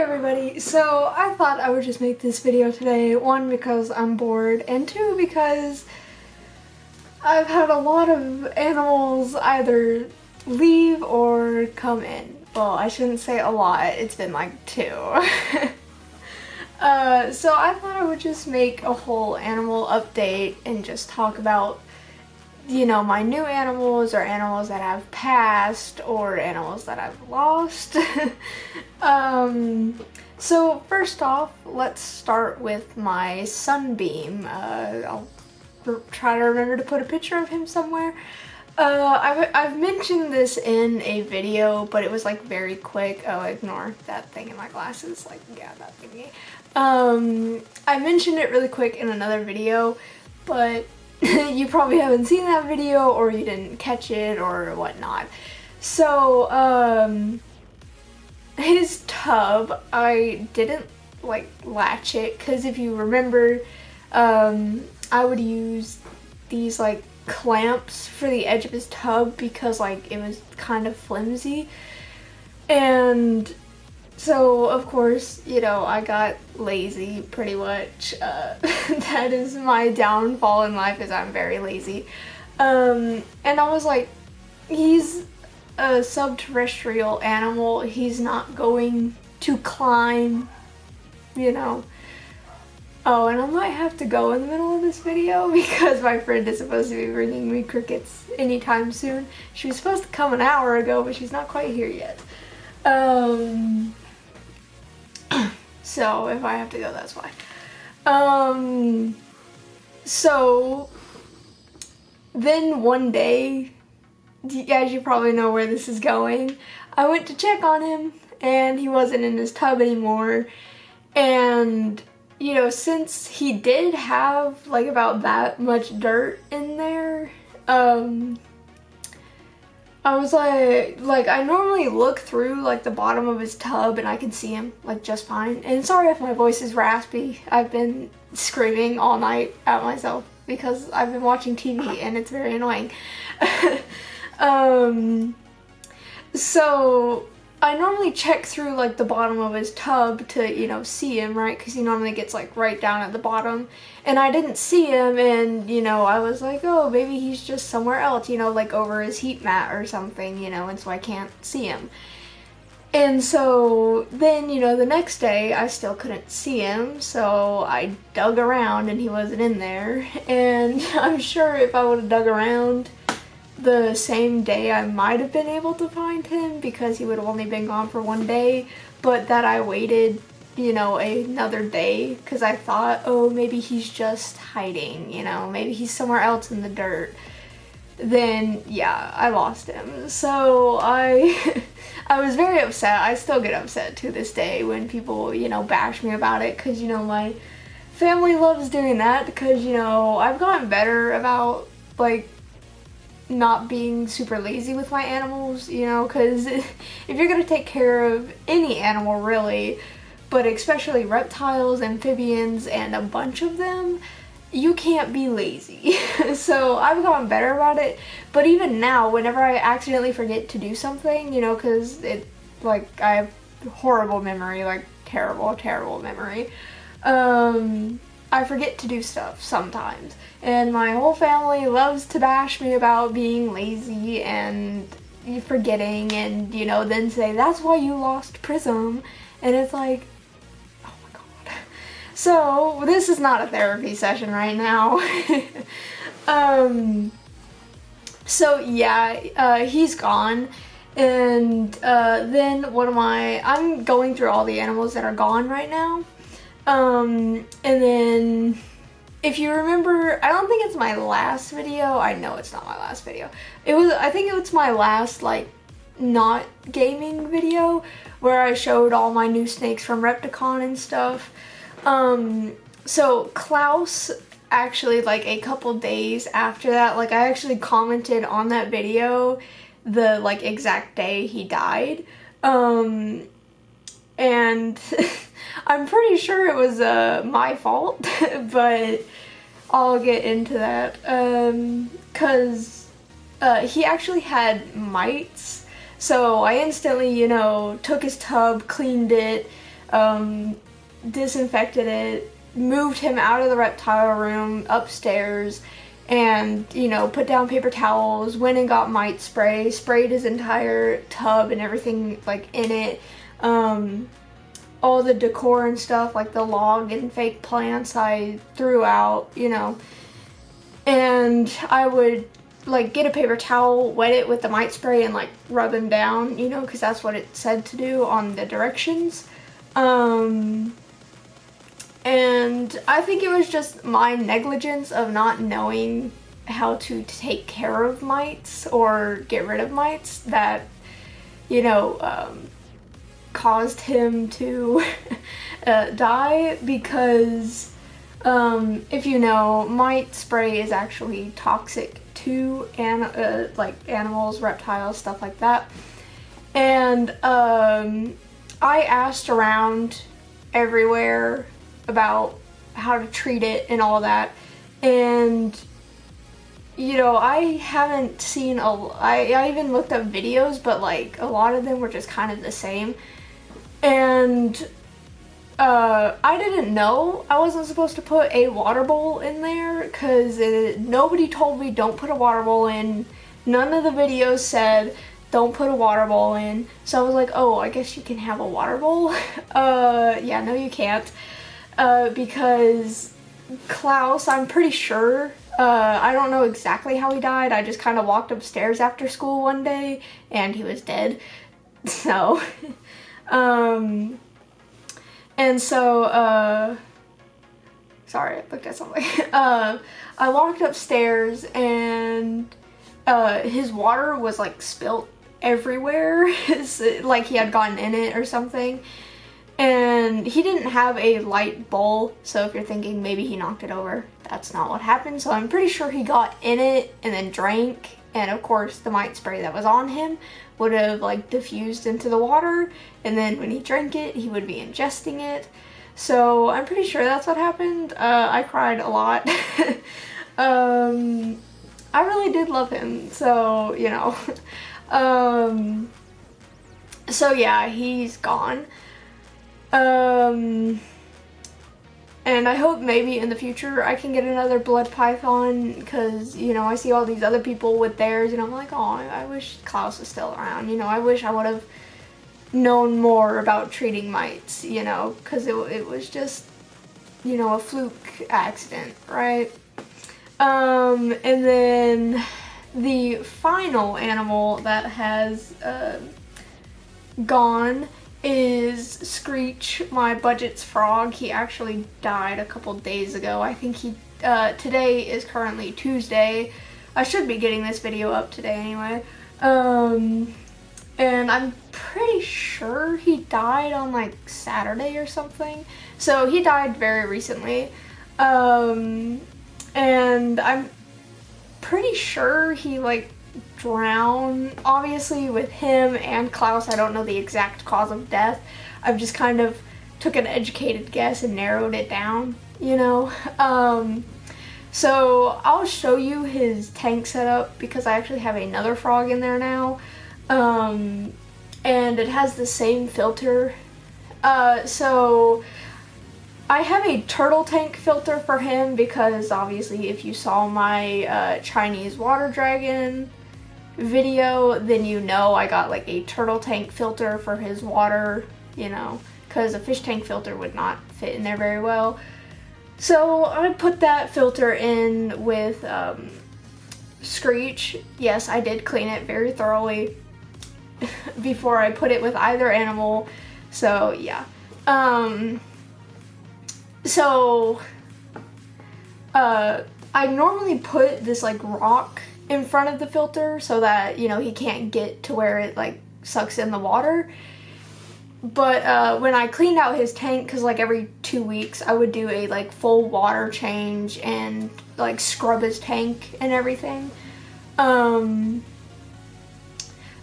everybody, so I thought I would just make this video today, one because I'm bored, and two because I've had a lot of animals either leave or come in. Well, I shouldn't say a lot, it's been like two. So I thought I would just make a whole animal update and just talk about, you know, my new animals or animals that have passed or animals that I've lost. So first off, let's start with my Sunbeam. I'll try to remember to put a picture of him somewhere. I've mentioned this in a video, but it was like very quick. Oh, ignore that thing in my glasses. Like, yeah, that thingy. I mentioned it really quick in another video, but you probably haven't seen that video or you didn't catch it or whatnot. So, his tub, I didn't like latch it because if you remember, I would use these like clamps for the edge of his tub because like it was kind of flimsy, and so of course, you know, I got lazy pretty much. That is my downfall in life, is I'm very lazy. And I was like, he's a subterrestrial animal, he's not going to climb, you know. Oh, and I might have to go in the middle of this video because my friend is supposed to be bringing me crickets anytime soon. She was supposed to come an hour ago, but she's not quite here yet. So if I have to go, that's why. So then one day, as you probably know where this is going, I went to check on him and he wasn't in his tub anymore. And, you know, since he did have like about that much dirt in there, I was like I normally look through like the bottom of his tub and I can see him like just fine. And sorry if my voice is raspy. I've been screaming all night at myself because I've been watching TV and it's very annoying. So I normally check through like the bottom of his tub to, you know, see him, right? Because he normally gets like right down at the bottom. And I didn't see him, and, you know, I was like, oh, maybe he's just somewhere else, you know, like over his heat mat or something, you know, and so I can't see him. And so then, you know, the next day I still couldn't see him, so I dug around and he wasn't in there. And I'm sure if I would have dug around the same day, I might have been able to find him because he would have only been gone for one day, but that I waited, you know, another day because I thought, oh, maybe he's just hiding, you know, maybe he's somewhere else in the dirt. Then yeah, I lost him. So I was very upset. I still get upset to this day when people, you know, bash me about it because, you know, my family loves doing that because, you know, I've gotten better about like not being super lazy with my animals, you know, because if you're gonna take care of any animal really, but especially reptiles, amphibians, and a bunch of them, you can't be lazy. So I've gotten better about it, but even now, whenever I accidentally forget to do something, you know, because it, like, I have horrible memory, like terrible memory, I forget to do stuff sometimes, and my whole family loves to bash me about being lazy and forgetting, and, you know, then say, that's why you lost Prism, and it's like, oh my god. So this is not a therapy session right now. So yeah, he's gone, and then I'm going through all the animals that are gone right now. And then, if you remember, I don't think it's my last video, I know it's not my last video, I think it was my last, like, not gaming video, where I showed all my new snakes from Repticon and stuff. So Klaus, actually, like, a couple days after that, like, I actually commented on that video the, like, exact day he died, and I'm pretty sure it was my fault, but I'll get into that, because he actually had mites, so I instantly, you know, took his tub, cleaned it, disinfected it, moved him out of the reptile room upstairs, and, you know, put down paper towels, went and got mite spray, sprayed his entire tub and everything, like, in it. All the decor and stuff, like the log and fake plants, I threw out, you know. And I would, like, get a paper towel, wet it with the mite spray, and, like, rub him down, you know, because that's what it said to do on the directions. And I think it was just my negligence of not knowing how to take care of mites or get rid of mites that, you know, caused him to die, because if you know, mite spray is actually toxic to like animals, reptiles, stuff like that. And I asked around everywhere about how to treat it and all that, and you know, I haven't seen I even looked up videos, but like a lot of them were just kind of the same. And I didn't know I wasn't supposed to put a water bowl in there, because nobody told me don't put a water bowl in. None of the videos said don't put a water bowl in. So I was like, oh, I guess you can have a water bowl. Yeah, no you can't. Because Klaus, I'm pretty sure, I don't know exactly how he died. I just kind of walked upstairs after school one day and he was dead. So, and so, sorry, I looked at something. I walked upstairs and, his water was like spilt everywhere. Like he had gotten in it or something. And he didn't have a light bowl, so if you're thinking maybe he knocked it over, that's not what happened. So I'm pretty sure he got in it and then drank, and of course the mite spray that was on him would have like diffused into the water, and then when he drank it, he would be ingesting it. So I'm pretty sure that's what happened. I cried a lot. I really did love him, so, you know. So yeah, he's gone. And I hope maybe in the future I can get another blood python, because, you know, I see all these other people with theirs and I'm like, oh, I wish Klaus was still around, you know. I wish I would have known more about treating mites, you know, because it was just, you know, a fluke accident, right? And then the final animal that has gone is Screech, my budget's frog. He actually died a couple days ago. I think today is currently Tuesday. I should be getting this video up today anyway. And I'm pretty sure he died on like Saturday or something. So he died very recently. And I'm pretty sure he like drown. Obviously with him and Klaus, I don't know the exact cause of death. I've just kind of took an educated guess and narrowed it down, you know. So I'll show you his tank setup, because I actually have another frog in there now, and it has the same filter. So I have a turtle tank filter for him, because obviously if you saw my Chinese water dragon video, then you know I got like a turtle tank filter for his water, you know, because a fish tank filter would not fit in there very well. So I put that filter in with Screech. Yes, I did clean it very thoroughly before I put it with either animal. So yeah. I normally put this like rock in front of the filter so that, you know, he can't get to where it like sucks in the water. But when I cleaned out his tank, because like every 2 weeks I would do a like full water change and like scrub his tank and everything.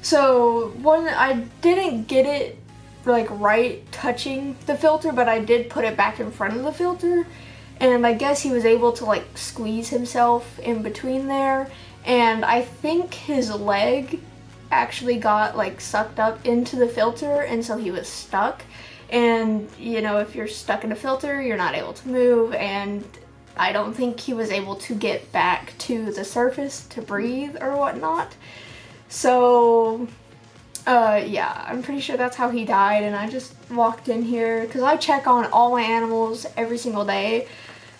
So when I didn't get it like right touching the filter, but I did put it back in front of the filter, and I guess he was able to like squeeze himself in between there, and I think his leg actually got like sucked up into the filter, and so he was stuck. and you know, if you're stuck in a filter, you're not able to move, and I don't think he was able to get back to the surface to breathe or whatnot. So yeah, I'm pretty sure that's how he died, and I just walked in here because I check on all my animals every single day.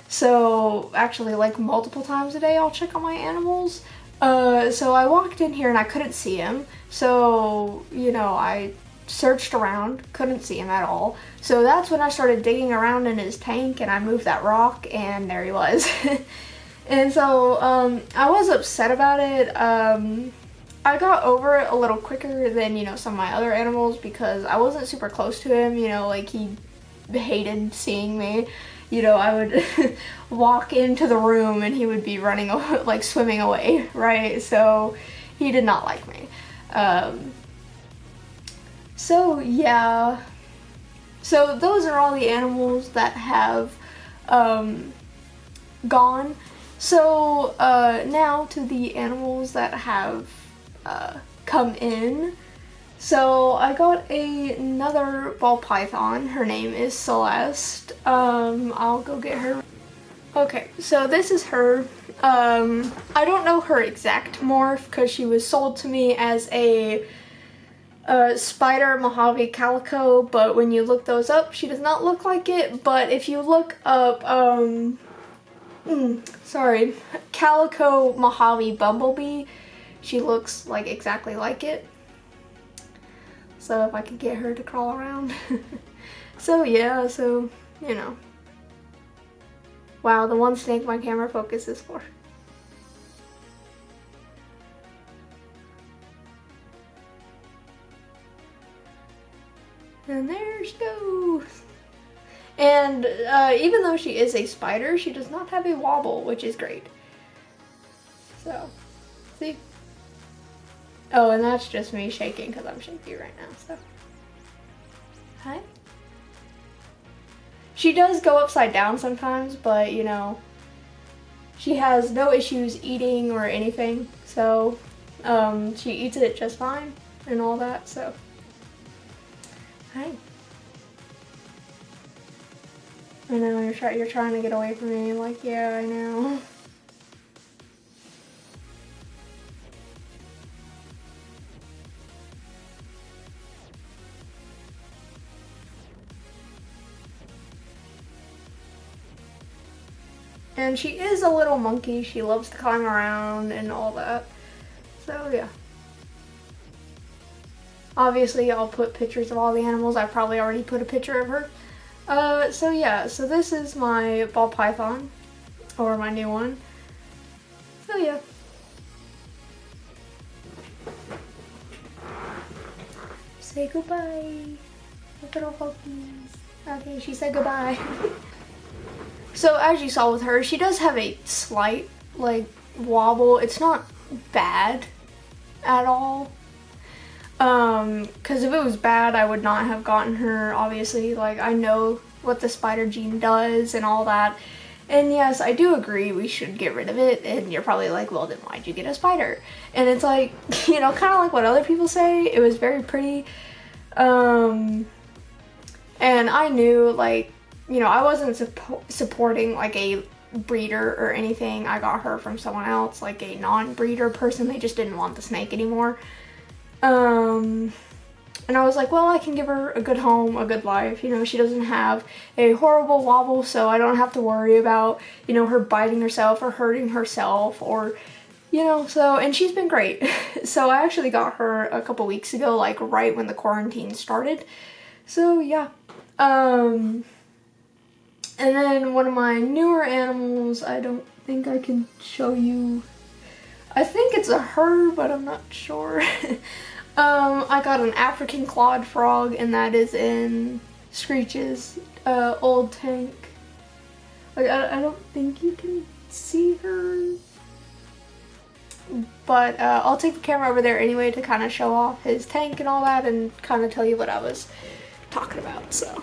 So actually, like multiple times a day, I'll check on my animals. So I walked in here and I couldn't see him. So, you know, I searched around, couldn't see him at all. So that's when I started digging around in his tank, and I moved that rock, and there he was. And so I was upset about it. I got over it a little quicker than, you know, some of my other animals because I wasn't super close to him, you know, like he hated seeing me. You know, I would walk into the room and he would be running, like swimming away, right? So he did not like me. So yeah, so those are all the animals that have gone. So now to the animals that have come in. So I got another ball python. Her name is Celeste. I'll go get her. Okay, so this is her. I don't know her exact morph because she was sold to me as a spider Mojave calico, but when you look those up, she does not look like it. But if you look up, calico Mojave bumblebee, she looks like exactly like it. So if I could get her to crawl around. So yeah, so, you know. Wow, the one snake my camera focuses for. And there she goes. And even though she is a spider, she does not have a wobble, which is great. So, see? Oh, and that's just me shaking because I'm shaky right now, so. Hi. She does go upside down sometimes, but you know, she has no issues eating or anything, so she eats it just fine and all that, so. Hi. I know, you're trying to get away from me, like, yeah, I know. And she is a little monkey. She loves to climb around and all that. So yeah. Obviously, I'll put pictures of all the animals. I probably already put a picture of her. So yeah, so this is my ball python, or my new one. So yeah. Say goodbye, little puppies. Okay, she said goodbye. So as you saw with her, she does have a slight, like, wobble. It's not bad at all. Because if it was bad, I would not have gotten her, obviously. Like, I know what the spider gene does and all that. And yes, I do agree we should get rid of it. And you're probably like, well, then why'd you get a spider? And it's like, you know, kind of like what other people say. It was very pretty. And I knew, like, you know, I wasn't supporting like a breeder or anything. I got her from someone else, like a non-breeder person. They just didn't want the snake anymore. And I was like, well, I can give her a good home, a good life. You know, she doesn't have a horrible wobble, so I don't have to worry about, you know, her biting herself or hurting herself or, you know, so, and she's been great. So I actually got her a couple weeks ago, like right when the quarantine started. So yeah. And then one of my newer animals, I don't think I can show you. I think it's a her, but I'm not sure. I got an African clawed frog, and that is in Screech's old tank. Like, I don't think you can see her. But I'll take the camera over there anyway to kind of show off his tank and all that and kind of tell you what I was talking about, so.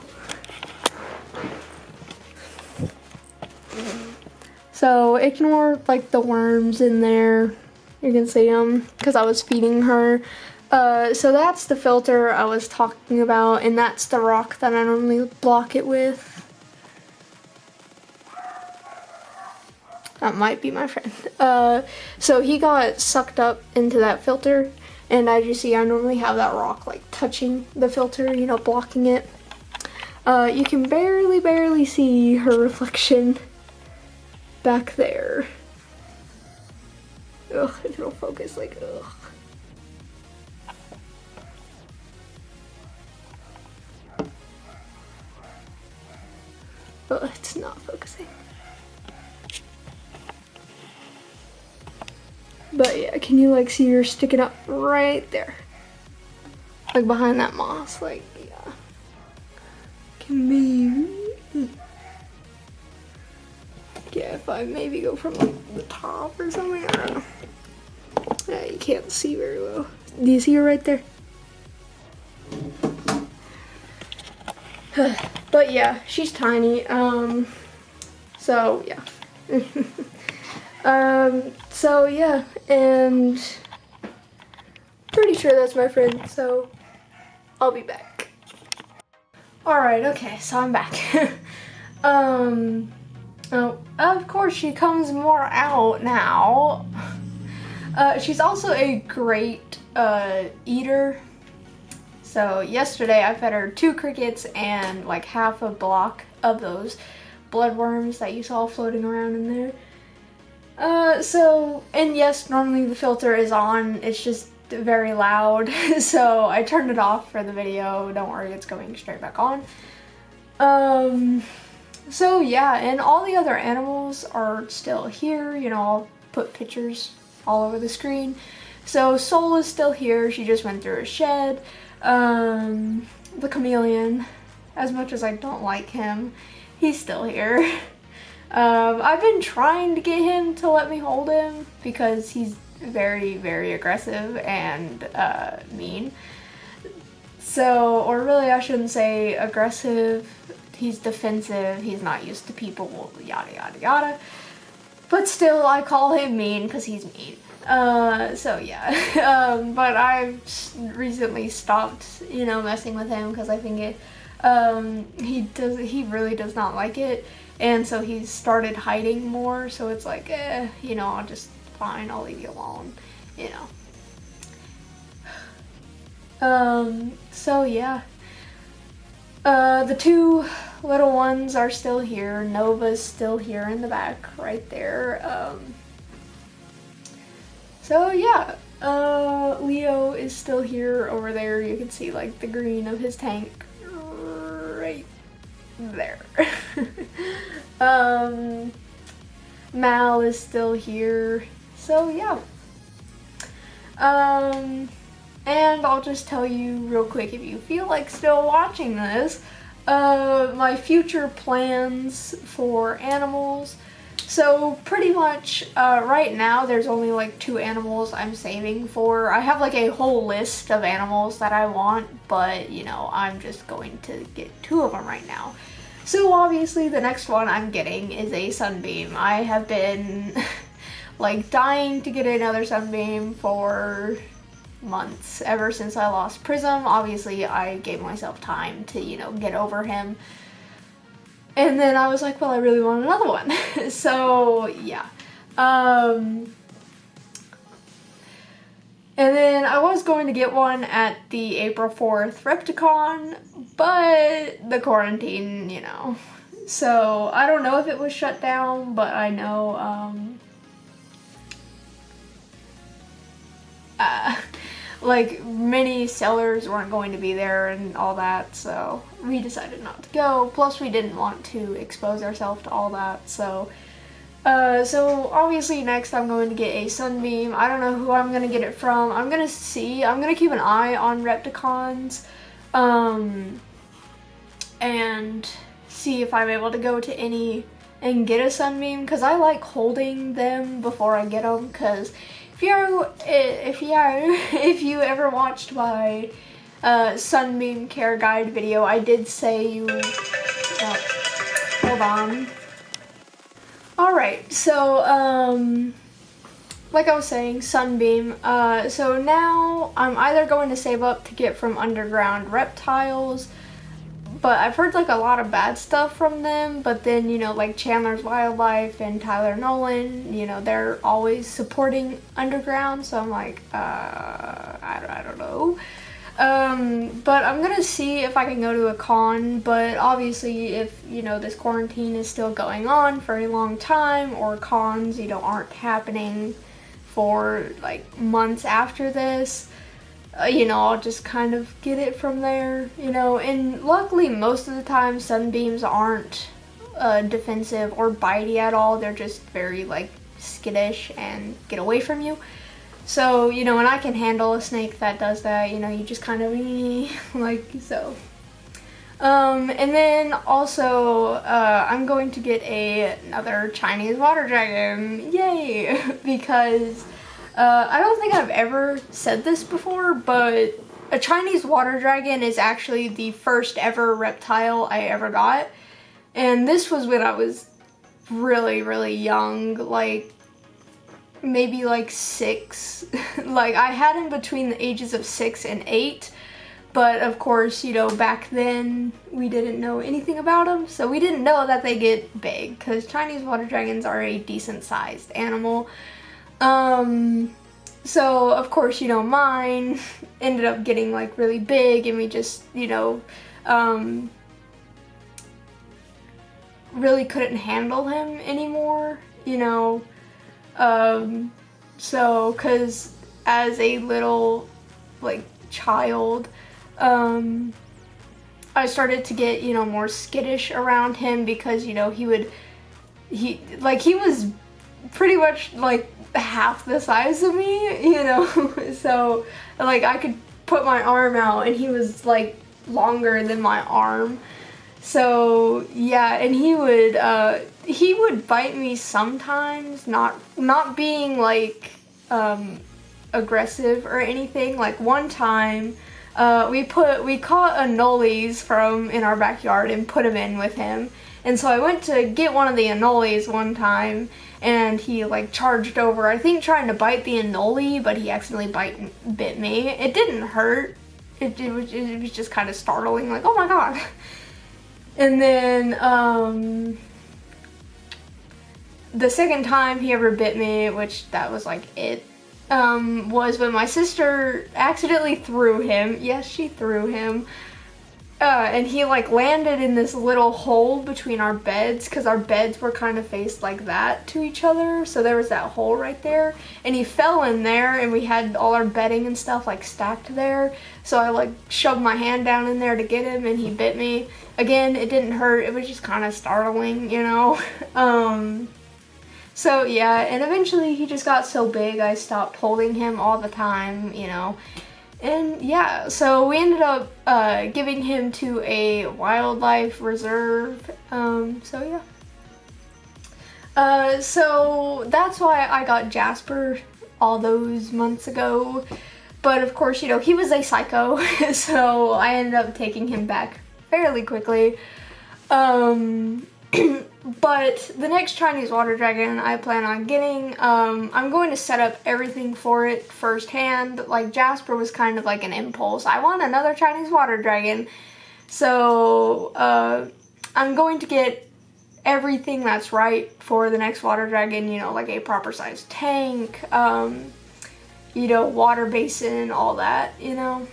So ignore like the worms in there. You can see them because I was feeding her. So that's the filter I was talking about, and that's the rock that I normally block it with. That might be my friend. So he got sucked up into that filter, and as you see, I normally have that rock like touching the filter, you know, blocking it. You can barely see her reflection back there. Ugh, it'll focus like, ugh. Oh, it's not focusing. But yeah, can you like see her sticking up right there? Like behind that moss, like, yeah. Can maybe... Yeah, if I maybe go from like the top or something, I don't know. Yeah, you can't see very well. Do you see her right there? But yeah, she's tiny. So yeah. So yeah, and pretty sure that's my friend, so I'll be back. Alright, okay, so I'm back. Oh, of course she comes more out now. She's also a great eater. So yesterday I fed her 2 crickets and like half a block of those bloodworms that you saw floating around in there. And yes, normally the filter is on, it's just very loud, so I turned it off for the video. Don't worry, it's going straight back on. So yeah, and all the other animals are still here, you know, I'll put pictures all over the screen. So Soul is still here, she just went through a shed. The chameleon, as much as I don't like him, he's still here. I've been trying to get him to let me hold him because he's very aggressive and mean. So, or really I shouldn't say aggressive, he's defensive, he's not used to people, yada yada yada. But still, I call him mean because he's mean. So yeah, but I've recently stopped, you know, messing with him because I think he really does not like it. And so he's started hiding more, so it's like, you know, I'll leave you alone, you know. So yeah. The 2 little ones are still here. Nova's still here in the back, right there. So yeah, Leo is still here over there. You can see like the green of his tank right there. Mal is still here, so yeah. And I'll just tell you real quick, if you feel like still watching this, my future plans for animals. So pretty much right now there's only like 2 animals I'm saving for. I have like a whole list of animals that I want, but you know, I'm just going to get 2 of them right now. So obviously the next one I'm getting is a Sunbeam. I have been like dying to get another Sunbeam for months, ever since I lost Prism. Obviously I gave myself time to, you know, get over him. And then I was like, well, I really want another one. So yeah. And then I was going to get one at the April 4th Repticon, but the quarantine, you know. So I don't know if it was shut down, but I know like many sellers weren't going to be there and all that, so we decided not to go. Plus we didn't want to expose ourselves to all that, so obviously next I'm going to get a Sunbeam. I don't know who I'm going to get it from. I'm going to keep an eye on Repticons, and see if I'm able to go to any and get a Sunbeam, because I like holding them before I get them, because if you ever watched my Sunbeam care guide video, I did say hold on. Alright, so like I was saying, Sunbeam. So now I'm either going to save up to get from Underground Reptiles, but I've heard like a lot of bad stuff from them. But then, you know, like Chandler's Wildlife and Tyler Nolan, you know, they're always supporting Underground. So I'm like, I don't know. But I'm gonna see if I can go to a con, but obviously if, you know, this quarantine is still going on for a long time, or cons, you know, aren't happening for like months after this, you know, I'll just kind of get it from there, you know. And luckily most of the time sunbeams aren't defensive or bitey at all. They're just very like skittish and get away from you. So, you know, and I can handle a snake that does that, you know, you just kind of like so. And then also, I'm going to get another Chinese water dragon, yay, because I don't think I've ever said this before, but a Chinese water dragon is actually the first ever reptile I ever got, and this was when I was really, really young, like maybe like 6. Like I had him between the ages of 6 and 8, but of course, you know, back then we didn't know anything about them, so we didn't know that they get big, because Chinese water dragons are a decent sized animal. So of course, you know, mine ended up getting like really big, and we just, you know, really couldn't handle him anymore, you know. So, cause as a little, like, child, I started to get, you know, more skittish around him, because, you know, he was pretty much, like, half the size of me, you know, so, like, I could put my arm out, and he was, like, longer than my arm. So yeah, and he would bite me sometimes, not being like aggressive or anything. Like one time, we caught anoles from in our backyard and put them in with him. And so I went to get one of the anoles one time, and he like charged over, I think trying to bite the anole, but he accidentally bit me. It didn't hurt. It was just kind of startling, like, oh my god. And then, the second time he ever bit me, which that was like it, was when my sister accidentally threw him. Yes, she threw him. And he like landed in this little hole between our beds, because our beds were kind of faced like that to each other. So there was that hole right there, and he fell in there, and we had all our bedding and stuff like stacked there. So I like shoved my hand down in there to get him, and he bit me. Again, it didn't hurt. It was just kind of startling, you know. So yeah, and eventually he just got so big I stopped holding him all the time, you know. And yeah, so we ended up giving him to a wildlife reserve, so yeah. So that's why I got Jasper all those months ago, but of course, you know, he was a psycho, so I ended up taking him back fairly quickly. But the next Chinese water dragon I plan on getting, I'm going to set up everything for it firsthand. Like Jasper was kind of like an impulse. I want another Chinese water dragon. So I'm going to get everytheverything that's right for the next water dragon, you know, like a proper sized tank, you know, water basin, all that, you know.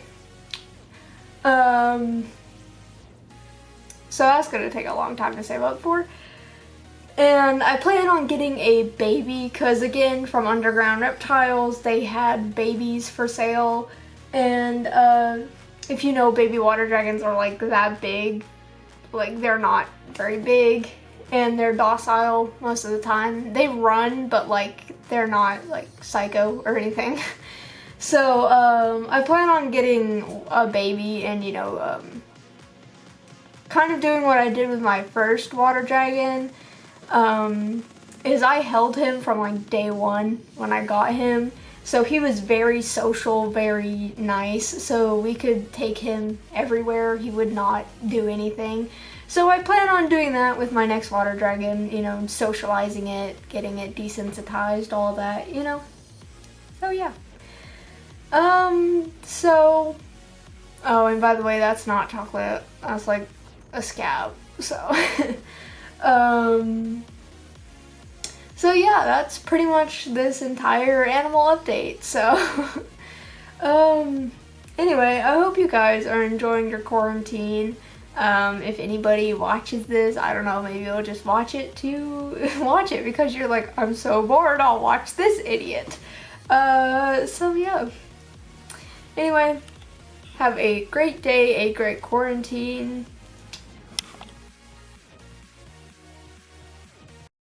So that's gonna take a long time to save up for. And I plan on getting a baby because, again, from Underground Reptiles, they had babies for sale. And if you know, baby water dragons are like that big. Like, they're not very big and they're docile most of the time. They run, but like they're not like psycho or anything. So I plan on getting a baby and, you know, kind of doing what I did with my first water dragon. Is I held him from like day one when I got him. So he was very social, very nice. So we could take him everywhere. He would not do anything. So I plan on doing that with my next water dragon, you know, socializing it, getting it desensitized, all that, you know. So yeah. So, oh, and by the way, that's not chocolate. That's like a scab. So, um, so yeah, that's pretty much this entire animal update. So, anyway, I hope you guys are enjoying your quarantine. If anybody watches this, I don't know, maybe you'll just watch it to watch it because you're like, I'm so bored, I'll watch this idiot. So yeah. Anyway, have a great day, a great quarantine.